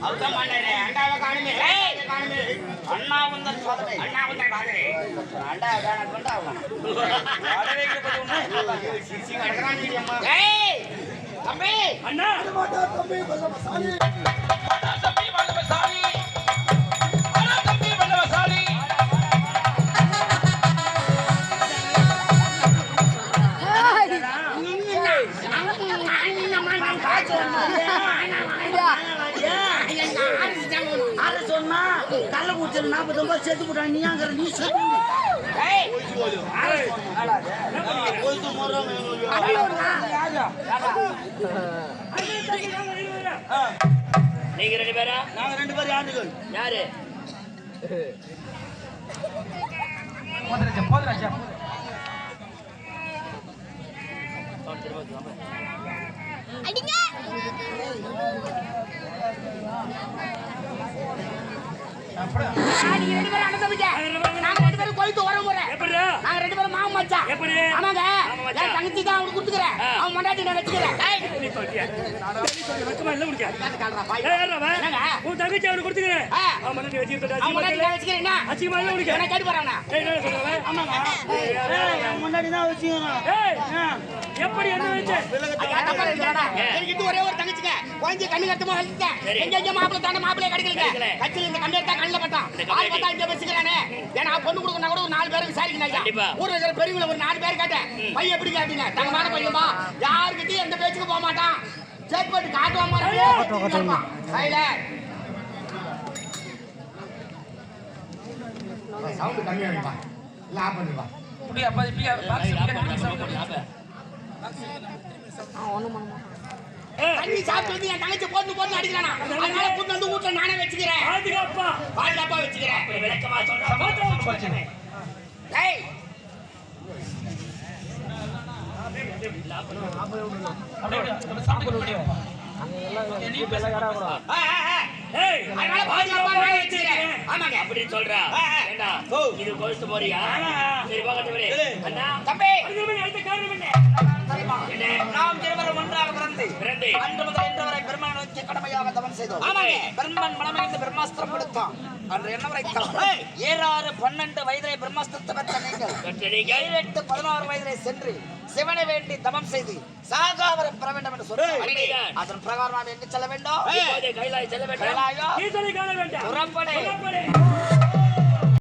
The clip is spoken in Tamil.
அவுதான் பண்ணறே அண்டாவ காணுமே காணுமே அண்ணா வந்த சோதனை அண்ணா வந்த பாதே அண்டா காண கொண்டாவா வாடகைக்கு போடுங்க சிசி கடறானே அம்மா ஏய் தம்பி அண்ணா மாட்டா தம்பி பலவசாலி தம்பி பலவசாலி அண்ணா தம்பி பலவசாலி சொன்னா கள்ள குடிச்சு 49 சேர்த்து போட்டாங்க நீ அங்க நீ சேர்த்து நீங்க 2 பேரா நாங்க 2 பேர் யாருகள் யாரு போதராஜா அடிங்க நீங்க 2 பேரும் அண்ணன் தம்பிங்க நாங்க 2 பேரும் கோயிலுக்கு வர போறேன் எப்படிடா நாங்க 2 பேரும் மாமா மச்சான் எப்படி ஆமாங்க நான் தங்கச்சி தான் அவனுக்கு கொடுத்துக்கறேன் அவன் மண்டாட்டி நான் வெச்சுக்கறேன் டேய் நீ சொல்றியா வெக்கமா இல்ல முடிக்க கால்றா பாய் ஏறவா என்னங்க உன் தங்கச்சி அவனுக்கு கொடுத்துக்கறேன் அவன் மண்டாட்டி வெச்சிருக்கடா அவன் மண்டாட்டி நான் வெச்சுக்கறேன் அச்சிமா இல்ல முடிக்க நான் கேட்டு போறேன் டேய் என்ன சொல்றவே ஆமாங்க அவன் மண்டாட்டி தான் வெச்சிக்கறேன் டேய் எப்படி என்ன வெச்ச எனக்கு இது ஒரே ஒரு தங்கச்சிங்க கொஞ்ச கண்ணு கட்டமா ஹெல்த்ங்க எங்க மாப்பிள தான மாப்பிளைய கிடைக்கலங்க கட்சில இந்த கண்ணை தான் கண்ணல பட்டான் ஆள் பார்த்தா இங்க வெச்சுக்கறானே ஏனா பொண்ணு கொடுக்கனா கூட 4 பேருக்கு விசாரிக்கணும் ஊர்ல இருக்கிற பெரியவங்க ஒரு 4 பேர் கேட்டேன் பையன் எப்படி கேட்டீங்க தங்கமான பையன்பா யார்கிட்டயும் எந்த பேச்சுக்கு போக மாட்டான் செக் பண்ணி காட்டுவாமா சைலண்ட் சவுண்ட் கம்மியா இருக்குப்பா இல்ல ஆஃப் பண்ணுப்பா புடி அப்பா இப்ப தண்ணி சாப்பிட்டு வந்து என் தங்கச்சி போட்டு அடிக்கிறானா அதனால புண்ணு வந்து வீட்டுல நானே வச்சுக்கிறேன் பாதுகாப்பா வச்சுக்கிறேன் விளக்கமா சொல்றேன் ஏய் அப்படின்னு சொல்றா இது கொழுத்து போறியா சரி தம்பி நாம் இருவரும் ஒன்றாக பிறந்து அன்று முதல் இன்று வரை பெருமானை நோக்கி கடமையாக தவம் செய்தோம் பெருமான் மனமறிந்து பிரம்மாஸ்திரம் கொடுத்தான் அன்று என்ன வரைக்கலாம் 12 வயதிலே பிரம்மாஸ்திரத்தை பெற்ற நீங்கள் 16 வயதிலே சென்று சிவனை வேண்டி தவம் செய்து சாகாவரம் பெற வேண்டும் என்று சொன்னார் அதன் பிரகாரம் நாம் எங்கு செல்ல வேண்டும் கைலாய் செல்ல வேண்டும் புறப்படு